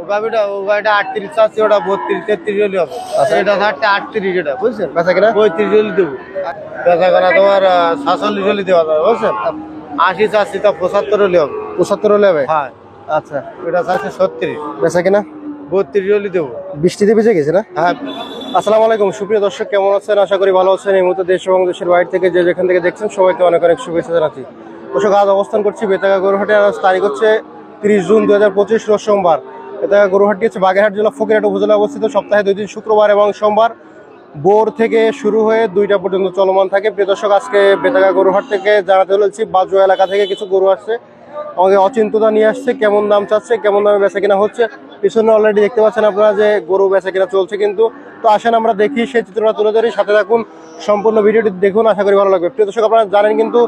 ও গাড়িটা 38 চাচ্ছি, ওটা 32-33 হলে হবে। এটা 38 এটা বুঝছেন, বেচা কিনা 35 হলে দেবো। বেচা কেনা তোমার 46 হলে দেওয়া যাবে বুঝছেন। 80 চাচ্ছি, তা 75 হলে হবে। 75 হলে হবে। হ্যাঁ আচ্ছা, এটা চাচ্ছি 36, বেচা কিনা 32 হলে দেবো। বৃষ্টিতে ভিজে গেছে না? হ্যাঁ। আসসালামু আলাইকুম সুপ্রিয় দর্শক, কেমন আছেন? আশা করি ভালো আছেন। এই মুহূর্তে দেশ এবং দেশের বাইরে থেকে যে যেখান থেকে দেখছেন সবাইকে অনেক অনেক শুভেচ্ছা জানাচ্ছি। দর্শক, আজ অবস্থান করছি বেতাগা গরুহাটে। আজ তারিখ হচ্ছে 30 জুন 2025, রোজ সোমবার। বেতাগা গরুহাটটি হচ্ছে বাগেরহাট জেলা ফকিরহাট উপজেলা অবস্থিত। সপ্তাহে 2 দিন শুক্রবার এবং সোমবার ভোর থেকে শুরু হয়ে 2টা পর্যন্ত চলমান থাকে। প্রিয় দর্শক, আজকে বেতাগা গরুহাট থেকে জানাতে চলেছি বাজু এলাকা থেকে কিছু গরু আসছে, আমাদের অচিন্ততা নিয়ে আসছে। কেমন দাম চাচ্ছে, কেমন দামে বেচা কিনা হচ্ছে, পিছনে অলরেডি দেখতে পাচ্ছেন আপনারা যে গরু বেচা কিনা চলছে। কিন্তু তো আসেন আমরা দেখি, সেই চিত্রটা তুলে ধরি, সাথে থাকুন, সম্পূর্ণ ভিডিওটি দেখুন, আশা করি ভালো লাগবে। প্রিয় দর্শক, আপনারা জানেন কিন্তু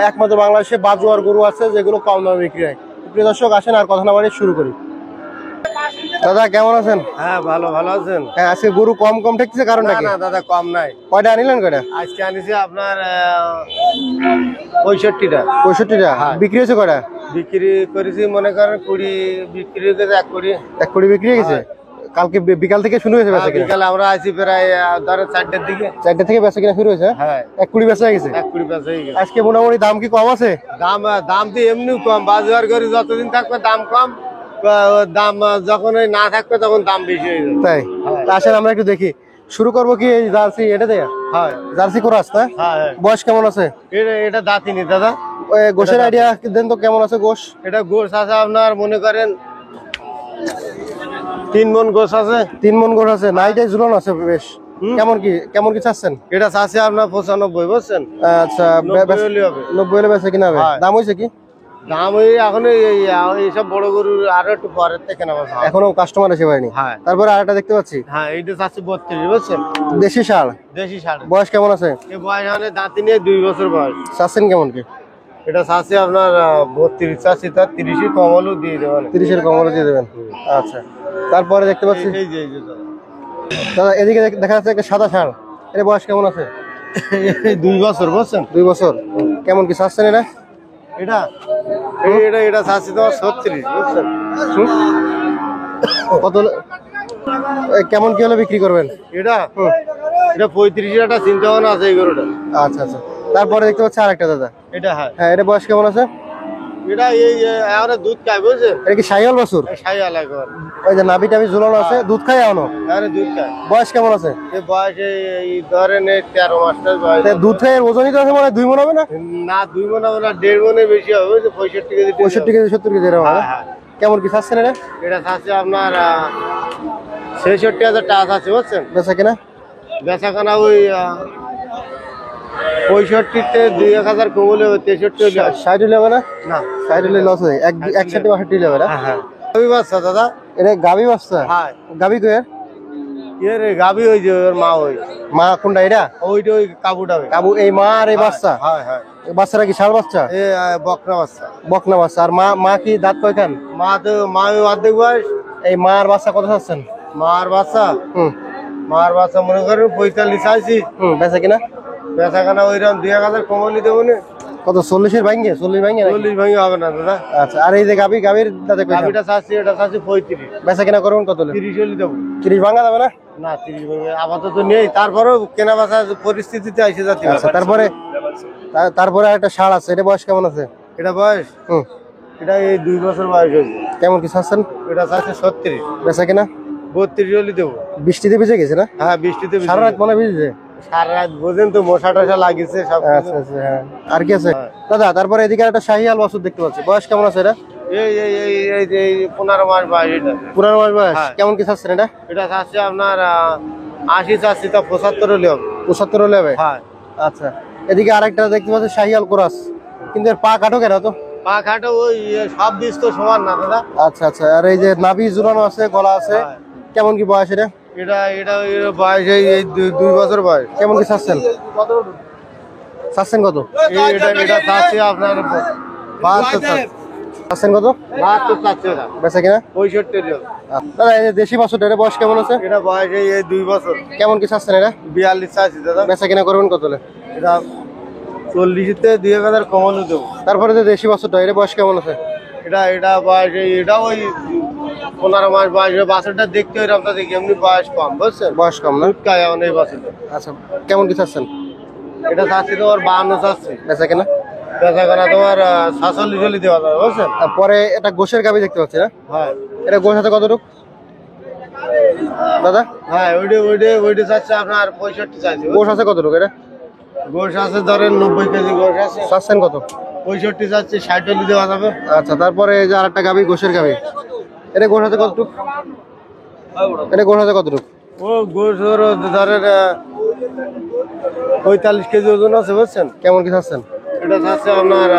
একমাত্র বাংলাদেশে বাজু আর গরু আছে যেগুলো কম দামে বিক্রি হয়। প্রিয় দর্শক, আসেন আর কথা না বাড়িয়ে শুরু করি। দাদা কেমন আছেন? হ্যাঁ ভালো আছেন? হ্যাঁ, আজকে গরু কম কম ঠেকছে, কারণটা কি? না দাদা, কম নাই। কয়টা আনিলেন? কয়টা আজকে আনিছি আপনার 65টা। 65টা বিক্রি হয়েছে? কয়টা বিক্রি করেছি মনে করেন 20 বিক্রি হয়ে গেছে। 1 কোটি বিক্রি হয়ে গেছে। কালকে বিকাল থেকে শুরু হয়েছে বেচা কিনা? বিকালে আমরা আছি প্রায় ধরেন 4টার দিকে। 4টা থেকে বেচা কিনা শুরু হয়েছে। হ্যাঁ, 1 কোটি বেচা হয়ে গেছে। 1 কোটি বেচা হয়ে গেছে। আজকে মোটামুটি দাম কি কম আছে? দাম তো এমনি কম। বাজার করে যতদিন থাকবে দাম কম, দাম যখন না থাকবে তখন দাম বেশি হয়ে যাবে। তাই? তা আসেন আমরা একটু দেখি। শুরু করবো কি এই জার্সি এটা দিয়ে? হ্যাঁ, জার্সি ক্রস না? হ্যাঁ। বয়স কেমন আছে? এটা দাঁতিনি দাদা। ওই গোশের আইডিয়া দেন তো, কেমন আছে গোশ? এটা গোশ আছে আপনার মনে করেন 3 মণ গোশ আছে। 3 মণ গোশ আছে। নাইটাই ঝুলানো আছে বেশ। কেমন কি চাচ্ছেন? এটা চাচ্ছে আপনার 95 বুঝছেন। আচ্ছা, 90 হলে হবে। 90 হলে বেচা কিনা হবে। দাম হয়েছে কি? দাম এখন এইসব বড় গরু আরো একটু পরের থেকে নেওয়া যায়। এখনো কাস্টমার এসে পায়নি। হ্যাঁ। তারপরে আরেকটা দেখতে পাচ্ছি। হ্যাঁ, এইটা চাচ্ছে 32 বুঝছেন। দেশি ষাঁড়। দেশি ষাঁড়। বয়স কেমন আছে? এই বয়স মানে দাঁতি নিয়ে 2 বছর বয়স। চাচ্ছেন কেমন কি? এটা চাচ্ছে আপনার 32 চাচ্ছি, তার 30 কম হলেও দিয়ে দেবেন। 30-এর কম হলে দিয়ে দেবেন। আচ্ছা, তারপরে দেখতে পাচ্ছি এই যে দাদা, এদিকে দেখা যাচ্ছে একটা সাদা ষাঁড়। এর বয়স কেমন আছে? 2 বছর বুঝছেন। 2 বছর। কেমন কি চাচ্ছেন এটা? এটা চাচ্ছি তোমার 36 বুঝছেন। কত কেমন কি হলে বিক্রি করবেন? এটা 35 চিন্তা ভাবনা আছে এই গরুটা। আচ্ছা আচ্ছা, তারপরে দেখতে পাচ্ছি আরেকটা দাদা। এটা হ্যাঁ, এটা বয়স কেমন আছে? এটা এখন দুধ খায় বুঝছেন। এটা কি শাহিওয়াল বাছুর? শাহিওয়াল একবার। ওই যে নাভি টাভি ঝুলানো আছে, দুধ খায় এখনো? এখন দুধ খায়। বয়স কেমন আছে? এই বয়স এই ধরেন 13 মাসের বয়স। দুধ খায় ওজনই তো আছে মনে হয় 2 মণ হবে না? না 2 মণ হবে না, 1.5 মণের বেশি হবে। 65 কেজি। 65 কেজি 70 কেজি এরকম হবে। হ্যাঁ। কেমন কি চাচ্ছেন এটা? এটা চাচ্ছে আপনার 66,000 টাকা আছে বুঝছেন। বেচা কিনা? বেচা কেনা ওই 65-তে 2-1000 কমলে 63 হলে 60 হলে হবে না? না 60 হলে লস হয়। 61 62 হলে হবে না? হ্যাঁ। গাবি বাচ্চা দাদা। এটা গাবি বাচ্চা? হ্যাঁ। গাবি কই? গাবি ওই যে ওর মা, ওই মা কোনটা এটা? ওইটা ওই কাবুটা। কাবু এই মা আর এই বাচ্চা? হ্যাঁ। এই বাচ্চারা কি ষাঁড় বাচ্চা? বকনা বাচ্চা। বকনা বাচ্চা। আর মা কি দাঁত কয়খান? মা অর্ধেক বয়স। এই মা আর বাচ্চা কত চাচ্ছেন? মার বাচ্চা মনে করেন 45 চাইছি। বেচা কিনা? বেচা কেনা ওইরকম 2-1000 কমলি দেবো না। কত 40-এর ভাঙ্গে? 40 ভাঙ্গে? 40 ভাঙি হবে না দাদা। আচ্ছা, আর এই যে গাবির দাঁতে কয়খান? গাবিটা চাচ্ছি, এটা চাচ্ছি 35। বেচা কিনা করবেন কত হলে? 30 হলে দেবো। 30 ভাঙা যাবে না? না 30 ভাঙে আপাতত নেই, তারপরেও কেনা বেচা পরিস্থিতিতে আইসে যাচ্ছে। আচ্ছা, তারপরে একটা ষাঁড় আছে। এটা বয়স কেমন আছে? এটা বয়স এটা এই 2 বছর বয়স হয়েছে। কেমন কি চাচ্ছেন? এটা চাচ্ছে 36। বেচা কিনা? 32 হলে দেবো। বৃষ্টিতে ভিজে গেছে না? হ্যাঁ, বৃষ্টিতে সারা রাত মনে ভিজেছে? সারা রাত বোঝেন তো, মশা টশা লাগিয়েছে সব। আচ্ছা আচ্ছা, হ্যাঁ। আর কি আছে দাদা? তারপরে এদিকে একটা শাহিওয়াল বাছুর দেখতে পাচ্ছি। বয়স কেমন আছে এটা? এই 15 মাস বয়স। এটা 15 মাস বয়স। কেমন কি চাচ্ছেন এটা? এটা চাচ্ছে আপনার 80 চাচ্ছি, তা 75 হলে হবে। 75 হলে হবে। হ্যাঁ। আচ্ছা, এদিকে আরেকটা দেখতে পাচ্ছি শাহিওয়াল ক্রস, কিন্তু এর পা কাটো কেন তো? পা খাটো ওই সব দিস তো সমান না দাদা। আচ্ছা আচ্ছা, আর এই যে নাভি ঝুলানো আছে, গলা আছে, কেমন কি বয়স এটা? এটা বয়স এই 2 বছর বয়স। কেমন কি চাচ্ছেন কত? এটা চাচ্ছি আপনার 72 চাচ্ছেন কত? 72 চাচ্ছি। ওটা বেচা কিনা? 65 হলে হবে। দাদা এই যে দেশি বাছুরটা, এটা বয়স কেমন আছে? এটা বয়স এই 2 বছর। কেমন কি চাচ্ছেন এটা? 42 চাচ্ছি দাদা। বেচা কিনা করবেন কত হলে? এটা 40-তে 2000 কমানো দেবো। তারপরে যে দেশি বাছুরটা, এটা বয়স কেমন আছে? এটা বয়স এটা ওই 15 মাস বয়স। বাছুরটা দেখতে ওইরকম তো দেখি, এমনি বয়স কম বুঝছেন। বয়স কম না? দুধ খায় এখন এই বাছুরটা। আচ্ছা, কেমন কি চাচ্ছেন? এটা চাচ্ছি তোমার 52 চাচ্ছি। বেচা কেনা? বেচা কেনা তোমার 47 হলে দেওয়া যাবে বুঝছেন। তারপরে এটা গোশের গাভী দেখতে পাচ্ছি না? হ্যাঁ এটা গোশ আছে কতটুক দাদা? হ্যাঁ, ওইটা চাচ্ছে আপনার 65 চাইছে। গোশ আছে কতটুক এটা? গোশ আছে ধরেন 90 কেজি গোশ আছে। চাচ্ছেন কত? 65 চাচ্ছে, 60 হলে দেওয়া যাবে। আচ্ছা, তারপরে এই যে আরেকটা গাভী, গোশের গাভী, এটা গোশ আছে কতটুক? এটা গোশ আছে কতটুক? ও গোশ ওর ধরেন 45 কেজি ওজন আছে বুঝছেন। কেমন কি চাচ্ছেন? এটা চাচ্ছে আপনার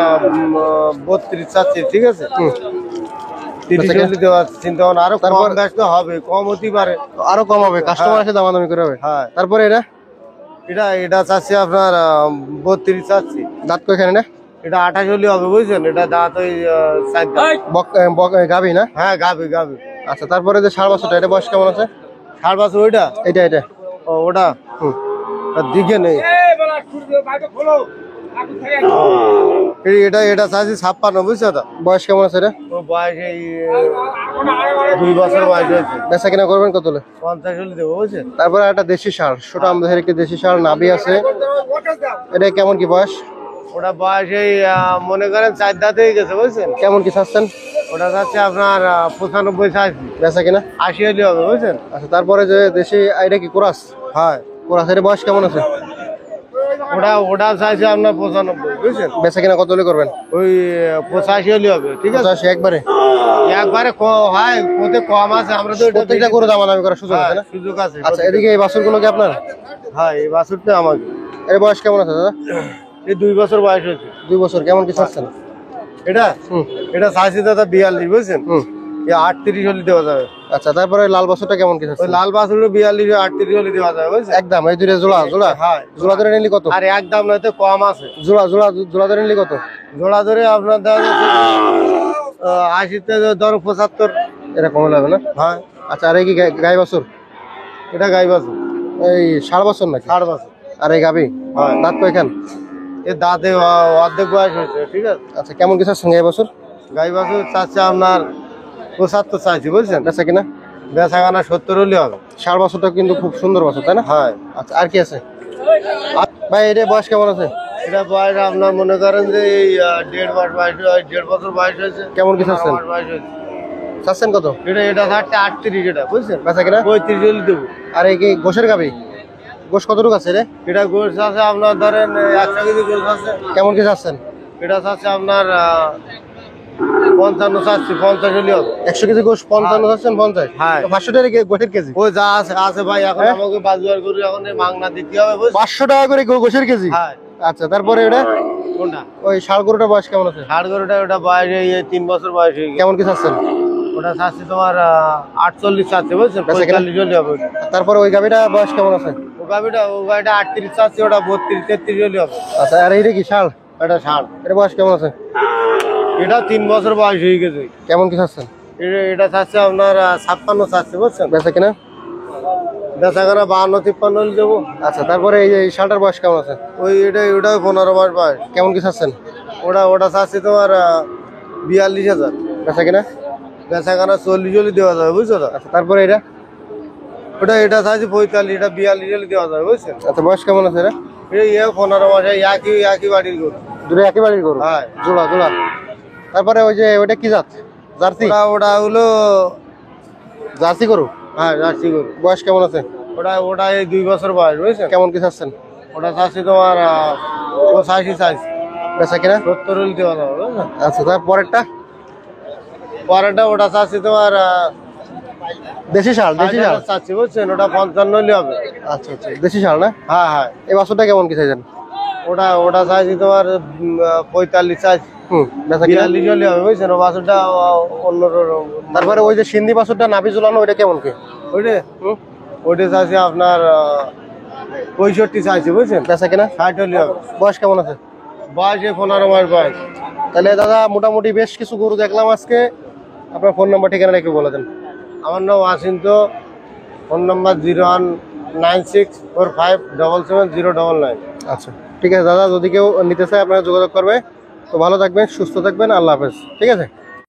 32 চাচ্ছে, ঠিক আছে। 30 হলে দেওয়া চিন্তা ভাবনা, আরো কম গাছ তো হবে, কম হতে পারে, আরো কম হবে, কাস্টমার এসে দামাদামি করে হবে। হ্যাঁ। তারপরে এটা এটা চাচ্ছে আপনার 32 চাচ্ছি। দাঁত কয়খানে না? এটা 28 হলে হবে বুঝছেন। এটা দাঁত ওই 4 দাঁত। গাভী না? হ্যাঁ গাবি। আচ্ছা, তারপরে যে 5.5 বছরটা, এটা বয়স কেমন আছে? 4 বছর ওইটা। এটা ও ওটা হুম। তার দিকে নেই। এটা চাচ্ছি 56 বুঝছো তো। বয়স কেমন আছে এটা? ও বয়স এই 2 বছর বয়স হয়েছে। বেচা কিনা করবেন কত হলে? 50 হলে দেবো বুঝছেন। তারপরে একটা দেশি ষাঁড়, ছোট আমাদের একটি দেশি ষাঁড়, নাভি আছে। এটা কেমন কি বয়স? ওটা বয়স এই মনে করেন 4 দাঁত হয়ে গেছে বুঝছেন। কেমন কি চাচ্ছেন? ওটা চাচ্ছে আপনার 95 চাইছি। বেচা কিনা? 80 হলে হবে বুঝছেন। আচ্ছা, তারপরে যে দেশি, এটা কি কোরাস? হ্যাঁ কোরাস, এটা বয়স কেমন আছে? ওটা চাইছে আপনার 95 বুঝছেন। বেচা কিনা কত হলে করবেন? ওই 85 হলে হবে, ঠিক আছে। 85 একবারে? একবারে হয় ওতে কম আছে, আমরা তো এটা প্রত্যেকটা করে দামাদামি করার সুযোগ আছে হ্যাঁ, না? সুযোগ আছে। আচ্ছা, এদিকে এই বাছুরগুলো কি আপনার? হ্যাঁ, এই বাছুরটা আমার। এর বয়স কেমন আছে দাদা? এই 2 বছর বয়স হয়েছে। 2 বছর। কেমন কি চাচ্ছেন? হুম এটা চাইছি দাদা 42 বুঝছেন। এই 38 হলে দেওয়া যাবে। আচ্ছা, তারপরে লাল বাছুরটা কেমন কি ওই চাচ্ছেন? লাল বাছুর 42 38 হলে দেওয়া যাবে বুঝছেন। একদম এই দুইটা জোড়া? হ্যাঁ, জোড়া ধরে নিলি কত? আর একদম নয়তো কম আছে। জোড়া ধরে নিলি কত? জোড়া ধরে আপনার দাম 80 তে ধরো 75 এরকম লাগবে না? হ্যাঁ। আচ্ছা, আর এই কি গাই বাছুর? এটা গাই বাছুর, এই 6.5 বছর নাকি? 8 বছর। আর এই গাভী হ্যাঁ। দাঁত কয়খান? এর দাঁতে অর্ধেক বয়স হয়েছে, ঠিক আছে। আচ্ছা, কেমন কি চাচ্ছেন গাই বাছুর? গাই বাছুর চাচ্ছে আপনার 75 চাইছি বুঝছেন। বেচা কিনা? বেচা কেনা 70 হলে হবে। 6.5 বছরটা কিন্তু খুব সুন্দর বাছুর, তাই না? হ্যাঁ। আচ্ছা, আর কি আছে ভাই? এটা বয়স কেমন আছে? এটা বয়স আপনার মনে করেন যে এই 1.5 মাস বয়স, 1.5 বছর বয়স হয়েছে। কেমন কি চাচ্ছেন? 15 মাস বয়স হয়েছে। চাচ্ছেন কত? এটা চাচ্ছে 38, এটা বুঝছেন। বেচা কিনা? 35 হলে দেবো। আর এই কি গোশের গাভী, গোশ কতটুকু আছে রে? এটা গোশ আছে আপনার ধরেন 100 কেজি গোশ আছে। কেমন কি চাচ্ছেন? এটা চাচ্ছে আপনার 55 চাচ্ছি, 50 হলে হবে। 100 কেজি গোশ 55 চাচ্ছেন? 50? হ্যাঁ। 500 টাকা গোশের কেজি? ও যা আছে ভাই, এখন আমাকে বাজার করে এখন এই মাংনা দিতে হবে বুঝছেন। 500 টাকা করে গোশের কেজি? হ্যাঁ। আচ্ছা, তারপরে এটা কোনটা? ওই ষাঁড় গরুটার বয়স কেমন আছে? ষাট গরুটা ওটা বয়স এই 3 বছর বয়স হয়ে গেছে। কেমন কি চাচ্ছেন? ওটা চাচ্ছি তোমার 48 চাচ্ছে বুঝছেন। বেচা কিনা? 45 হলে হবে ওটা। তারপরে ওই গাভীটা বয়স কেমন আছে? ও গাড়িটা 38 চাচ্ছে, ওটা 32 33 হলে হবে। আচ্ছা, আর এইটা কি ষাঁড়? এটা ষাট। এর বয়স কেমন আছে? এটা 3 বছর বয়স হয়ে গেছে। কেমন কি চাচ্ছেন? এটা চাচ্ছে আপনার 56 চাচ্ছে বুঝছেন। বেচা কিনা? বেচা কেনা 52 53 হলে দেবো। আচ্ছা, তারপরে এই যে ষাঁড়টার বয়স কেমন আছে? ওটাও 15 মাস বয়স। কেমন কি চাচ্ছেন? ওটা চাচ্ছে তোমার 42,000। বেচা কিনা? বেচা কেনা 40 হলে দেওয়া যাবে বুঝছো তো। আচ্ছা, তারপরে এটা এটা চাচ্ছে 45, এটা 42 হলে দেওয়া যাবে বুঝছেন। আচ্ছা, বয়স কেমন আছে এটা? এই 15 মাস, একই বাড়ির গরু। দুটো একই বাড়ির গরু? হ্যাঁ। জোড়া। তারপরে ওই যে ওইটা কি জাত? জার্সি? ওটা হলো জার্সি গরু? হ্যাঁ, জার্সি গরু। বয়স কেমন আছে? ওটা এই 2 বছর বয়স বুঝছেন। কেমন কি চাচ্ছেন? ওটা চাচ্ছি তোমার 85 চাইছি। বেচা কিনা? 70 হলে দেওয়া যাবে বুঝছেন। আচ্ছা, তারপরেরটা পরেরটা ওটা চাচ্ছি তোমার দেশি ষাঁড়? 60 চাচ্ছি বুঝছেন। ওটা 55 হলে হবে। আচ্ছা, দেশি ষাঁড় না? হ্যাঁ। এই বাছুরটা কেমন কি চাইছেন? ওটা চাইছি তোমার 45 চাইছি। বেচা কিনা? 42 হলে হবে বুঝছেন। ও বাছুরটা অন্যরকম। তারপরে ওই যে সিন্ধি বাছুরটা নাভি ঝুলানো, ওইটা কেমন কি? ওইটা চাইছি আপনার 65 চাইছি বুঝছেন। বেচা কিনা? 60 হলে হবে। বয়স কেমন আছে? বয়স 15 মাস বয়স। তাহলে দাদা মোটামুটি বেশ কিছু গরু দেখলাম আজকে। আপনার ফোন নাম্বার ঠিকানা একটু বলে দেন। আমার নাম ওয়াসিন্ত, ফোন নাম্বার 01964577099। আচ্ছা, ঠিক আছে দাদা, যদি কেউ নিতে চায় আপনারা যোগাযোগ করবে। তো ভালো থাকবেন, সুস্থ থাকবেন, আল্লাহ হাফেজ। ঠিক আছে।